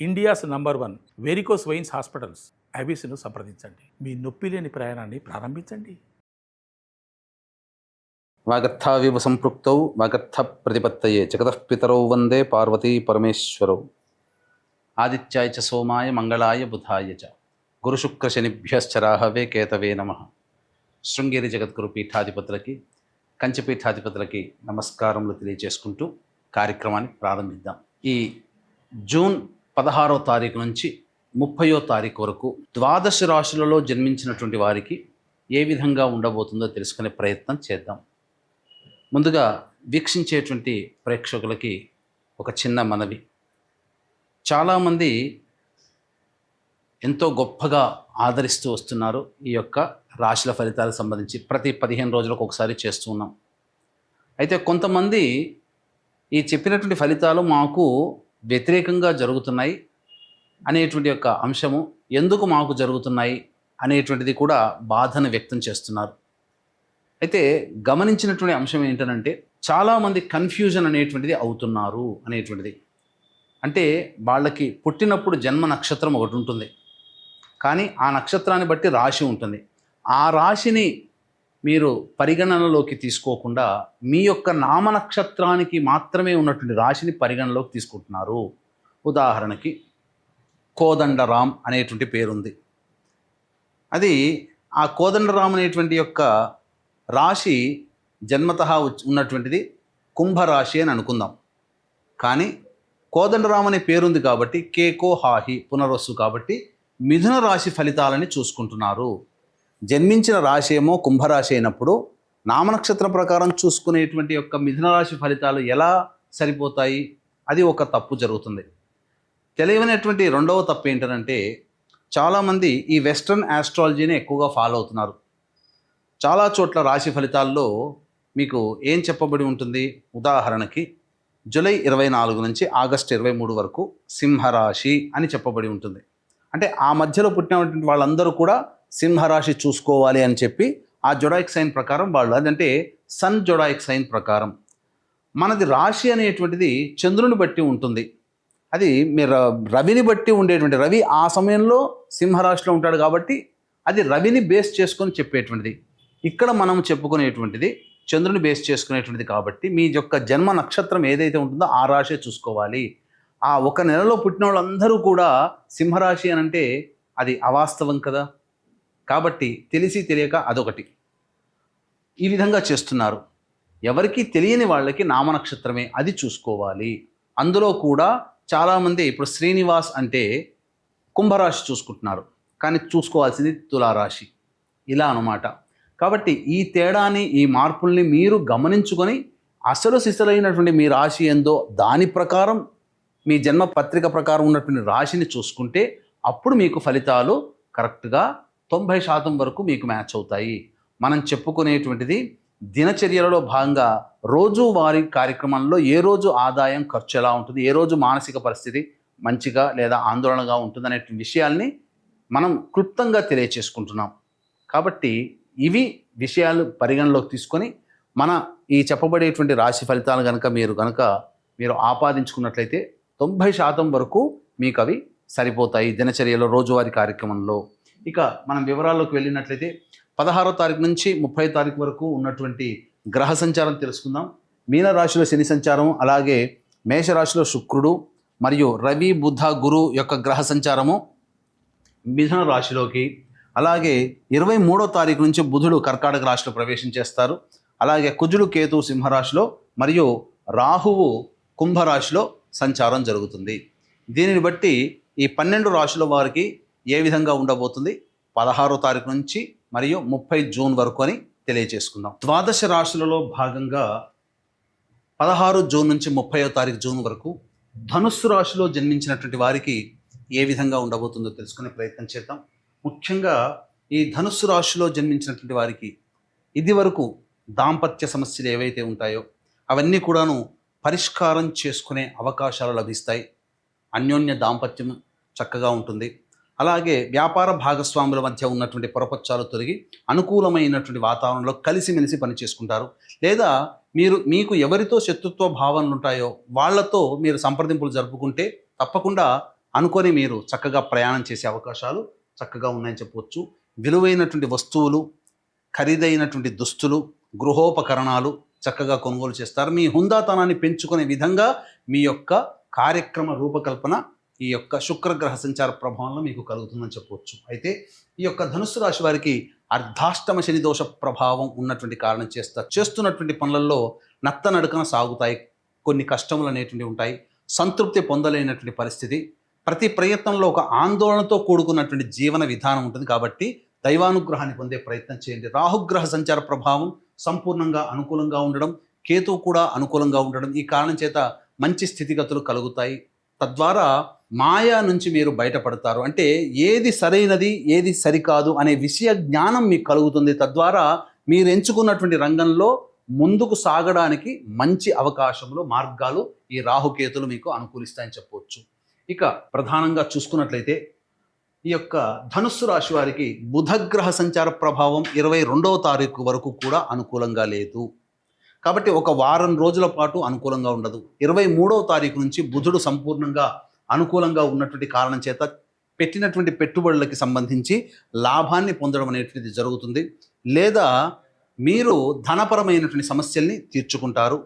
India's number 1 varicose veins hospitals ఐబీసీను సంప్రదించండి. మీ నొప్పి లేని ప్రయాణాన్ని ప్రారంభించండి. వాగర్థావివ సంపృక్తౌ వాగర్థ ప్రతిపత్తయే జగతః పితరౌ వందే పార్వతీ పరమేశ్వరౌ. ఆదిత్యాయ చ సోమాయ మంగళాయ బుధాయ చ గురుశుక్ర శనిభ్యశ్చరాహవే కేతవే నమః. శృంగేరి జగద్గురు పీఠాధిపతులకి కంచి పీఠాధిపతులకి నమస్కారములు తెలియజేసుకుంటూ కార్యక్రమాన్ని ప్రారంభిద్దాం. ఈ జూన్ 16వ తారీఖు నుంచి 30వ తారీఖు వరకు ద్వాదశ రాశులలో జన్మించినటువంటి వారికి ఏ విధంగా ఉండబోతుందో తెలుసుకునే ప్రయత్నం చేద్దాం. ముందుగా వీక్షించేటువంటి ప్రేక్షకులకి ఒక చిన్న మనవి. చాలామంది ఎంతో గొప్పగా ఆదరిస్తూ వస్తున్నారు ఈ యొక్క రాశుల ఫలితాలకు సంబంధించి. ప్రతి 15 రోజులకు ఒకసారి చేస్తూ ఉన్నాం. అయితే కొంతమంది ఈ చెప్పినటువంటి ఫలితాలు మాకు వ్యతిరేకంగా జరుగుతున్నాయి అనేటువంటి యొక్క అంశము, ఎందుకు మాకు జరుగుతున్నాయి అనేటువంటిది కూడా బాధను వ్యక్తం చేస్తున్నారు. అయితే గమనించినటువంటి అంశం ఏంటంటే చాలామంది కన్ఫ్యూజన్ అనేటువంటిది అవుతున్నారు అనేటువంటిది. అంటే వాళ్ళకి పుట్టినప్పుడు జన్మ నక్షత్రం ఒకటి ఉంటుంది, కానీ ఆ నక్షత్రాన్ని బట్టి రాశి ఉంటుంది. ఆ రాశిని మీరు పరిగణనలోకి తీసుకోకుండా మీ యొక్క నామ నక్షత్రానికి మాత్రమే ఉన్నటువంటి రాశిని పరిగణనలోకి తీసుకుంటున్నారు. ఉదాహరణకి కోదండరాం అనేటువంటి పేరుంది. అది ఆ కోదండరాం అనేటువంటి యొక్క రాశి జన్మతః ఉన్నటువంటిది కుంభరాశి అని అనుకుందాం. కానీ కోదండరాం అనే పేరుంది కాబట్టి కేకో హాహి పునర్వసు కాబట్టి మిథున రాశి ఫలితాలని చూసుకుంటున్నారు. జన్మించిన రాశి ఏమో కుంభరాశి అయినప్పుడు నామనక్షత్రం ప్రకారం చూసుకునేటువంటి యొక్క మిథున రాశి ఫలితాలు ఎలా సరిపోతాయి? అది ఒక తప్పు జరుగుతుంది. తెలియనటువంటి రెండవ తప్పు ఏంటంటే చాలామంది ఈ వెస్ట్రన్ ఆస్ట్రాలజీని ఎక్కువగా ఫాలో అవుతున్నారు. చాలా చోట్ల రాశి ఫలితాల్లో మీకు ఏం చెప్పబడి ఉంటుంది? ఉదాహరణకి జూలై 24 నుంచి ఆగస్టు 23 వరకు సింహరాశి అని చెప్పబడి ఉంటుంది. అంటే ఆ మధ్యలో పుట్టినటువంటి వాళ్ళందరూ కూడా సింహరాశి చూసుకోవాలి అని చెప్పి ఆ జొడాయిక్ సైన్ ప్రకారం వాళ్ళు, అదంటే సన్ జొడాయిక్ సైన్ ప్రకారం. మనది రాశి అనేటువంటిది చంద్రుని బట్టి ఉంటుంది. అది మీరు రవిని బట్టి ఉండేటువంటి, రవి ఆ సమయంలో సింహరాశిలో ఉంటాడు కాబట్టి అది రవిని బేస్ చేసుకొని చెప్పేటువంటిది. ఇక్కడ మనం చెప్పుకునేటువంటిది చంద్రుని బేస్ చేసుకునేటువంటిది కాబట్టి మీ యొక్క జన్మ నక్షత్రం ఏదైతే ఉంటుందో ఆ రాశి చూసుకోవాలి. ఆ ఒక నెలలో పుట్టిన వాళ్ళందరూ కూడా సింహరాశి అని అంటే అది అవాస్తవం కదా. కాబట్టి తెలిసి తెలియక అదొకటి ఈ విధంగా చేస్తున్నారు. ఎవరికి తెలియని వాళ్ళకి నామనక్షత్రమే అది చూసుకోవాలి. అందులో కూడా చాలామంది ఇప్పుడు శ్రీనివాస్ అంటే కుంభరాశి చూసుకుంటున్నారు, కానీ చూసుకోవాల్సింది తులారాశి, ఇలా అన్నమాట. కాబట్టి ఈ తేడాని, ఈ మార్పుల్ని మీరు గమనించుకొని అసలు సిసలైనటువంటి మీ రాశి ఏందో దాని ప్రకారం మీ జన్మ పత్రిక ప్రకారం ఉన్నటువంటి రాశిని చూసుకుంటే అప్పుడు మీకు ఫలితాలు కరెక్ట్గా 90% వరకు మీకు మ్యాచ్ అవుతాయి. మనం చెప్పుకునేటువంటిది దినచర్యలలో భాగంగా రోజువారీ కార్యక్రమంలో ఏ రోజు ఆదాయం ఖర్చు ఎలా ఉంటుంది, ఏ రోజు మానసిక పరిస్థితి మంచిగా లేదా ఆందోళనగా ఉంటుంది అనే విషయాల్ని మనం క్లుప్తంగా తెలియచేసుకుంటున్నాం. కాబట్టి ఇవి విషయాలు పరిగణలోకి తీసుకొని మన ఈ చెప్పబడేటువంటి రాశి ఫలితాలు మీరు ఆపాదించుకున్నట్లయితే 90% వరకు మీకు అవి సరిపోతాయి దినచర్యలో రోజువారీ కార్యక్రమంలో. ఇక మనం వివరాల్లోకి వెళ్ళినట్లయితే 16వ తారీఖు నుంచి 30వ తారీఖు వరకు ఉన్నటువంటి గ్రహ సంచారం తెలుసుకుందాం. మీనరాశిలో శని సంచారం, అలాగే మేషరాశిలో శుక్రుడు మరియు రవి బుధ గురు యొక్క గ్రహ సంచారము మిథున రాశిలోకి, అలాగే 23వ తారీఖు నుంచి బుధుడు కర్కాటక రాశిలో ప్రవేశం చేస్తారు. అలాగే కుజుడు కేతు సింహరాశిలో మరియు రాహువు కుంభరాశిలో సంచారం జరుగుతుంది. దీనిని బట్టి ఈ 12 రాశుల వారికి ఏ విధంగా ఉండబోతుంది 16వ తారీఖు నుంచి మరియు 30 జూన్ వరకు అని తెలియజేసుకుందాం. ద్వాదశ రాశులలో భాగంగా 16 జూన్ నుంచి 30వ తారీఖు జూన్ వరకు ధనుస్సు రాశిలో జన్మించినటువంటి వారికి ఏ విధంగా ఉండబోతుందో తెలుసుకునే ప్రయత్నం చేద్దాం. ముఖ్యంగా ఈ ధనుస్సు రాశిలో జన్మించినటువంటి వారికి ఇది వరకు దాంపత్య సమస్యలు ఏవైతే ఉంటాయో అవన్నీ కూడాను పరిష్కారం చేసుకునే అవకాశాలు లభిస్తాయి. అన్యోన్య దాంపత్యం చక్కగా ఉంటుంది. అలాగే వ్యాపార భాగస్వాముల మధ్య ఉన్నటువంటి పొరపచ్చాలు తొలగి అనుకూలమైనటువంటి వాతావరణంలో కలిసిమెలిసి పనిచేసుకుంటారు. లేదా మీకు ఎవరితో శత్రుత్వ భావనలు ఉంటాయో వాళ్ళతో మీరు సంప్రదింపులు జరుపుకుంటే తప్పకుండా అనుకొని మీరు చక్కగా ప్రయాణం చేసే అవకాశాలు చక్కగా ఉన్నాయని చెప్పవచ్చు. విలువైనటువంటి వస్తువులు, ఖరీదైనటువంటి దుస్తులు, గృహోపకరణాలు చక్కగా కొనుగోలు చేస్తారు. మీ హుందాతనాన్ని పెంచుకునే విధంగా మీ యొక్క కార్యక్రమ రూపకల్పన ఈ యొక్క శుక్రగ్రహ సంచార ప్రభావంలో మీకు కలుగుతుందని చెప్పవచ్చు. అయితే ఈ యొక్క ధనుస్సు రాశి వారికి అర్ధాష్టమ శని దోష ప్రభావం ఉన్నటువంటి కారణం చేస్తున్నటువంటి పనులలో నత్తనడకన సాగుతాయి. కొన్ని కష్టములు అనేటువంటివి ఉంటాయి. సంతృప్తి పొందలేనటువంటి పరిస్థితి, ప్రతి ప్రయత్నంలో ఒక ఆందోళనతో కూడుకున్నటువంటి జీవన విధానం ఉంటుంది. కాబట్టి దైవానుగ్రహాన్ని పొందే ప్రయత్నం చేయండి. రాహుగ్రహ సంచార ప్రభావం సంపూర్ణంగా అనుకూలంగా ఉండడం, కేతువు కూడా అనుకూలంగా ఉండడం, ఈ కారణం చేత మంచి స్థితిగతులు కలుగుతాయి. తద్వారా మాయా నుంచి మీరు బయటపడతారు. అంటే ఏది సరైనది ఏది సరికాదు అనే విషయ జ్ఞానం మీకు కలుగుతుంది. తద్వారా మీరు ఎంచుకున్నటువంటి రంగంలో ముందుకు సాగడానికి మంచి అవకాశములు, మార్గాలు ఈ రాహుకేతులు మీకు అనుకూలిస్తాయని చెప్పవచ్చు. ఇక ప్రధానంగా చూసుకున్నట్లయితే ఈ యొక్క ధనుస్సు రాశి వారికి బుధగ్రహ సంచార ప్రభావం 22వ తారీఖు వరకు కూడా అనుకూలంగా లేదు. కాబట్టి ఒక వారం రోజుల పాటు అనుకూలంగా ఉండదు. 23వ తారీఖు నుంచి బుధుడు సంపూర్ణంగా అనుకూలంగా ఉన్నటువంటి కారణం చేత పెట్టినటువంటి పెట్టుబడులకి సంబంధించి లాభాన్ని పొందడం అనేటువంటిది జరుగుతుంది. లేదా మీరు ధనపరమైనటువంటి సమస్యల్ని తీర్చుకుంటారు.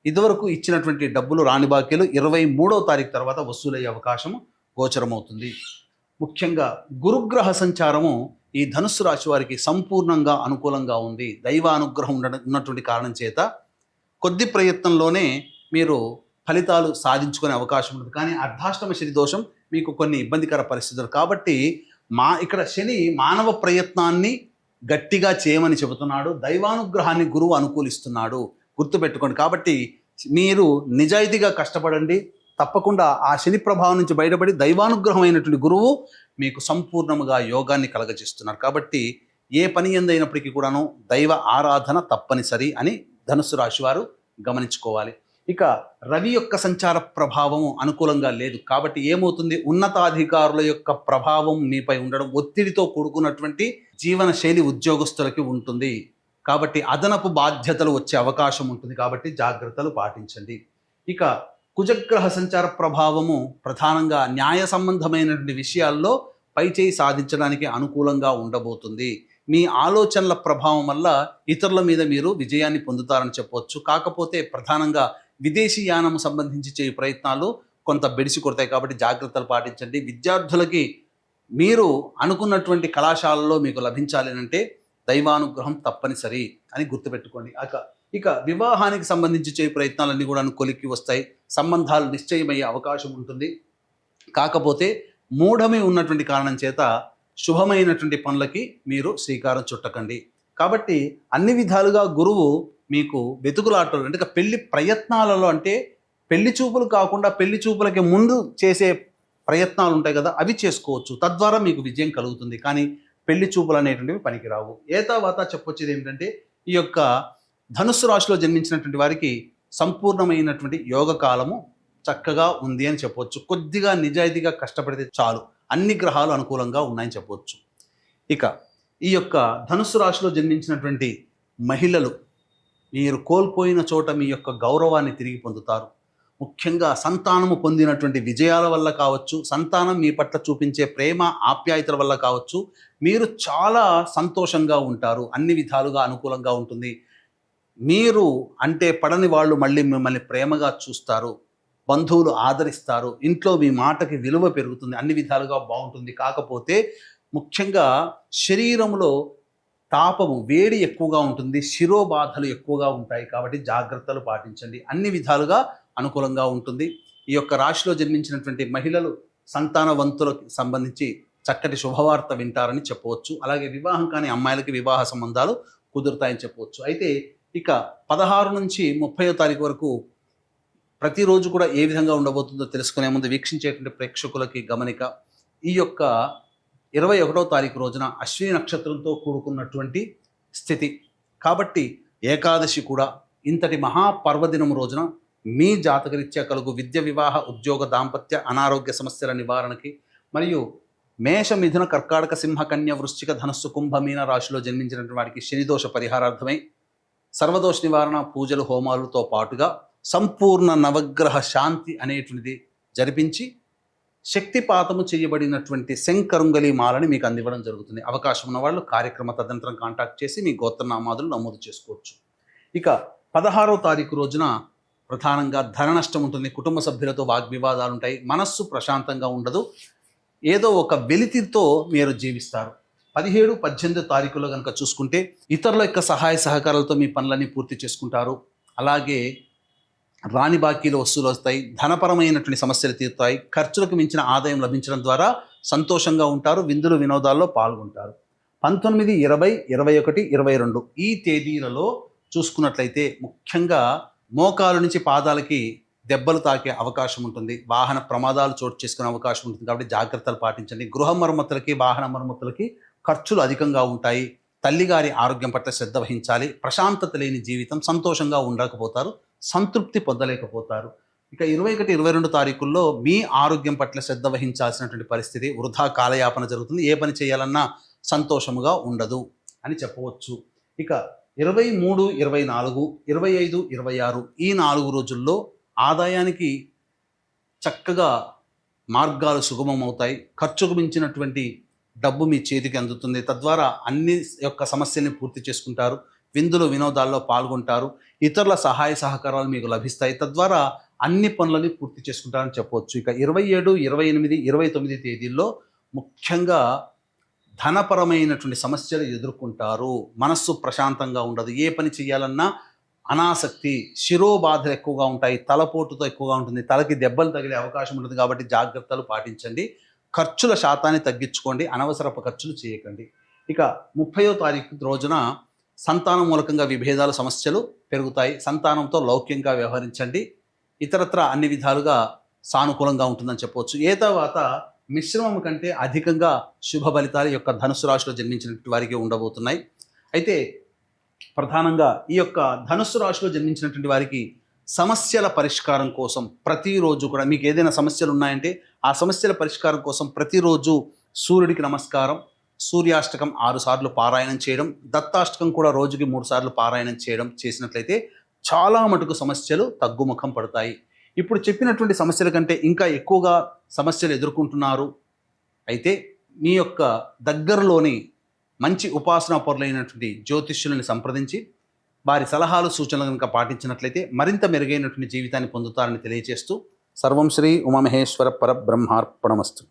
ఇదివరకు ఇచ్చినటువంటి డబ్బులు రాని బాకీలు 23వ తారీఖు తర్వాత వసూలయ్యే అవకాశం గోచరమవుతుంది. ముఖ్యంగా గురుగ్రహ సంచారము ఈ ధనుస్సు రాశి వారికి సంపూర్ణంగా అనుకూలంగా ఉంది. దైవానుగ్రహం ఉన్నటువంటి కారణం చేత కొద్ది ప్రయత్నంలోనే మీరు ఫలితాలు సాధించుకునే అవకాశం ఉంటుంది. కానీ అర్ధాష్టమ శని దోషం మీకు కొన్ని ఇబ్బందికర పరిస్థితులు. కాబట్టి ఇక్కడ శని మానవ ప్రయత్నాన్ని గట్టిగా చేయమని చెబుతున్నాడు. దైవానుగ్రహాన్ని గురువు అనుకూలిస్తున్నాడు, గుర్తుపెట్టుకోండి. కాబట్టి మీరు నిజాయితీగా కష్టపడండి. తప్పకుండా ఆ శని ప్రభావం నుంచి బయటపడి దైవానుగ్రహం అయినటువంటి గురువు మీకు సంపూర్ణముగా యోగాన్ని కలగజేస్తున్నారు. కాబట్టి ఏ పని ఎందైనప్పటికీ కూడాను దైవ ఆరాధన తప్పనిసరి అని ధనుస్సు రాశి వారు గమనించుకోవాలి. ఇక రవి యొక్క సంచార ప్రభావము అనుకూలంగా లేదు. కాబట్టి ఏమవుతుంది, ఉన్నతాధికారుల యొక్క ప్రభావం మీపై ఉండడం, ఒత్తిడితో కూడుకున్నటువంటి జీవన శైలి ఉద్యోగస్తులకి ఉంటుంది. కాబట్టి అదనపు బాధ్యతలు వచ్చే అవకాశం ఉంటుంది. కాబట్టి జాగ్రత్తలు పాటించండి. ఇక కుజగ్రహ సంచార ప్రభావము ప్రధానంగా న్యాయ సంబంధమైనటువంటి విషయాల్లో పైచేయి సాధించడానికి అనుకూలంగా ఉండబోతుంది. మీ ఆలోచనల ప్రభావం వల్ల ఇతరుల మీద మీరు విజయాన్ని పొందుతారని చెప్పవచ్చు. కాకపోతే ప్రధానంగా విదేశీ యానం సంబంధించి చేయు ప్రయత్నాలు కొంత బెడిసి కొడతాయి. కాబట్టి జాగ్రత్తలు పాటించండి. విద్యార్థులకి మీరు అనుకున్నటువంటి కళాశాలలో మీకు లభించాలి అంటే దైవానుగ్రహం తప్పనిసరి అని గుర్తుపెట్టుకోండి. ఇక వివాహానికి సంబంధించి చేయు ప్రయత్నాలన్నీ కూడా కొలిక్కి వస్తాయి. సంబంధాలు నిశ్చయమయ్యే అవకాశం ఉంటుంది. కాకపోతే మూఢమే ఉన్నటువంటి కారణం చేత శుభమైనటువంటి పనులకి మీరు శ్రీకారం చుట్టకండి. కాబట్టి అన్ని విధాలుగా గురువు మీకు వెతుకులాటలు అంటే పెళ్లి ప్రయత్నాలలో, అంటే పెళ్లి చూపులు కాకుండా పెళ్లి చూపులకి ముందు చేసే ప్రయత్నాలు ఉంటాయి కదా, అవి చేసుకోవచ్చు. తద్వారా మీకు విజయం కలుగుతుంది. కానీ పెళ్లి చూపులు అనేటువంటివి పనికిరావు. తర్వాత చెప్పొచ్చేది ఏమిటంటే ఈ యొక్క ధనుస్సు రాశిలో జన్మించినటువంటి వారికి సంపూర్ణమైనటువంటి యోగ కాలము చక్కగా ఉంది అని చెప్పవచ్చు. కొద్దిగా నిజాయితీగా కష్టపడితే చాలు, అన్ని గ్రహాలు అనుకూలంగా ఉన్నాయని చెప్పవచ్చు. ఇక ఈ యొక్క ధనుస్సు రాశిలో జన్మించినటువంటి మహిళలు మీరు కోల్పోయిన చోట మీ యొక్క గౌరవాన్ని తిరిగి పొందుతారు. ముఖ్యంగా సంతానము పొందినటువంటి విజయాల వల్ల కావచ్చు, సంతానం మీ పట్ల చూపించే ప్రేమ ఆప్యాయతల వల్ల కావచ్చు, మీరు చాలా సంతోషంగా ఉంటారు. అన్ని విధాలుగా అనుకూలంగా ఉంటుంది. మీరు అంటే పడని వాళ్ళు మళ్ళీ మిమ్మల్ని ప్రేమగా చూస్తారు, బంధువులు ఆదరిస్తారు, ఇంట్లో మీ మాటకి విలువ పెరుగుతుంది, అన్ని విధాలుగా బాగుంటుంది. కాకపోతే ముఖ్యంగా శరీరంలో తాపము, వేడి ఎక్కువగా ఉంటుంది, శిరోబాధలు ఎక్కువగా ఉంటాయి. కాబట్టి జాగ్రత్తలు పాటించండి. అన్ని విధాలుగా అనుకూలంగా ఉంటుంది. ఈ యొక్క రాశిలో జన్మించినటువంటి మహిళలు సంతానవంతులకు సంబంధించి చక్కటి శుభవార్త వింటారని చెప్పవచ్చు. అలాగే వివాహం కాని అమ్మాయిలకి వివాహ సంబంధాలు కుదురుతాయని చెప్పవచ్చు. అయితే ఇక 16 నుంచి 30వ తారీఖు వరకు ప్రతిరోజు కూడా ఏ విధంగా ఉండబోతుందో తెలుసుకునే ముందు వీక్షించేటువంటి ప్రేక్షకులకి గమనిక. ఈ యొక్క 21వ తారీఖు రోజున అశ్విని నక్షత్రంతో కూడుకున్నటువంటి స్థితి. కాబట్టి ఏకాదశి కూడా ఇంతటి మహాపర్వదినం రోజున మీ జాతకరీత్యా కలుగు విద్య, వివాహ, ఉద్యోగ, దాంపత్య, అనారోగ్య సమస్యల నివారణకి మరియు మేష, మిథున, కర్కాటక, సింహ, కన్య, వృశ్చిక, ధనస్సు, కుంభ, మీన రాశిలో జన్మించినటువంటి వారికి శనిదోష పరిహారార్థమై సర్వదోష నివారణ పూజలు, హోమాలతో పాటుగా సంపూర్ణ నవగ్రహ శాంతి అనేటువంటిది జరిపించి శక్తిపాతము చేయబడినటువంటి శంకరుంగలి మాలని మీకు అందివ్వడం జరుగుతుంది. అవకాశం ఉన్న వాళ్ళు కార్యక్రమ తదనంతరం కాంటాక్ట్ చేసి మీ గోత్రనామాదులు నమోదు చేసుకోవచ్చు. ఇక 16వ తారీఖు రోజున ప్రధానంగా ధన నష్టం ఉంటుంది. కుటుంబ సభ్యులతో వాగ్వివాదాలు ఉంటాయి. మనస్సు ప్రశాంతంగా ఉండదు. ఏదో ఒక వెలితితో మీరు జీవిస్తారు. 17, 18 తారీఖులో కనుక చూసుకుంటే ఇతరుల యొక్క సహాయ సహకారాలతో మీ పనులన్నీ పూర్తి చేసుకుంటారు. అలాగే రాని బాకీలు వసూలు వస్తాయి. ధనపరమైనటువంటి సమస్యలు తీరుతాయి. ఖర్చులకు మించిన ఆదాయం లభించడం ద్వారా సంతోషంగా ఉంటారు. విందులు వినోదాల్లో పాల్గొంటారు. 19, 20, 21, 22 ఈ తేదీలలో చూసుకున్నట్లయితే ముఖ్యంగా మోకాలు నుంచి పాదాలకి దెబ్బలు తాకే అవకాశం ఉంటుంది. వాహన ప్రమాదాలు చోటు చేసుకునే అవకాశం ఉంటుంది. కాబట్టి జాగ్రత్తలు పాటించండి. గృహ మరమ్మతులకి, వాహన మరమ్మతులకి ఖర్చులు అధికంగా ఉంటాయి. తల్లిగారి ఆరోగ్యం పట్ల శ్రద్ధ వహించాలి. ప్రశాంతత లేని జీవితం, సంతోషంగా ఉండకపోతారు, సంతృప్తి పొందలేకపోతారు. ఇక 21, 22 తారీఖుల్లో మీ ఆరోగ్యం పట్ల శ్రద్ధ వహించాల్సినటువంటి పరిస్థితి. వృధా కాలయాపన జరుగుతుంది. ఏ పని చేయాలన్నా సంతోషముగా ఉండదు అని చెప్పవచ్చు. ఇక 23, 24, 25, 26 ఈ 4 రోజుల్లో ఆదాయానికి చక్కగా మార్గాలు సుగమం అవుతాయి. ఖర్చుకు మించినటువంటి డబ్బు మీ చేతికి అందుతుంది. తద్వారా అన్ని యొక్క సమస్యల్ని పూర్తి చేసుకుంటారు. విందులు వినోదాల్లో పాల్గొంటారు. ఇతరుల సహాయ సహకారాలు మీకు లభిస్తాయి. తద్వారా అన్ని పనులని పూర్తి చేసుకుంటారని చెప్పవచ్చు. ఇక 27, 28, 29 తేదీల్లో ముఖ్యంగా ధనపరమైనటువంటి సమస్యలు ఎదుర్కొంటారు. మనస్సు ప్రశాంతంగా ఉండదు. ఏ పని చేయాలన్నా అనాసక్తి, శిరోబాధలు ఎక్కువగా ఉంటాయి. తలపోటుతో ఎక్కువగా ఉంటుంది. తలకి దెబ్బలు తగిలే అవకాశం ఉంటుంది. కాబట్టి జాగ్రత్తలు పాటించండి. ఖర్చుల శాతాన్ని తగ్గించుకోండి. అనవసరపు ఖర్చులు చేయకండి. ఇక 30వ తారీఖు రోజున సంతానం మూలకంగా విభేదాలు, సమస్యలు పెరుగుతాయి. సంతానంతో లౌక్యంగా వ్యవహరించండి. ఇతరత్ర అన్ని విధాలుగా సానుకూలంగా ఉంటుందని చెప్పవచ్చు. తర్వాత మిశ్రమం కంటే అధికంగా శుభ ఫలితాలు యొక్క ధనుసు రాశిలో జన్మించినటువంటి వారికి ఉండబోతున్నాయి. అయితే ప్రధానంగా ఈ యొక్క ధనుస్సు రాశిలో జన్మించినటువంటి వారికి సమస్యల పరిష్కారం కోసం ప్రతిరోజు కూడా మీకు ఏదైనా సమస్యలు ఉన్నాయంటే ఆ సమస్యల పరిష్కారం కోసం ప్రతిరోజు సూర్యుడికి నమస్కారం, సూర్యాష్టకం 6 సార్లు పారాయణం చేయడం, దత్తాష్టకం కూడా రోజుకి 3 సార్లు పారాయణం చేయడం చేసినట్లయితే చాలా మటుకు సమస్యలు తగ్గుముఖం పడతాయి. ఇప్పుడు చెప్పినటువంటి సమస్యల కంటే ఇంకా ఎక్కువగా సమస్యలు ఎదుర్కొంటున్నారు అయితే మీ యొక్క దగ్గరలోని మంచి ఉపాసనా పరులైనటువంటి జ్యోతిష్యులను సంప్రదించి వారి సలహాలు సూచనలు కనుక పాటించినట్లయితే మరింత మెరుగైనటువంటి జీవితాన్ని పొందుతారని తెలియజేస్తూ సర్వం శ్రీ ఉమామహేశ్వర పరబ్రహ్మార్పణమస్తు.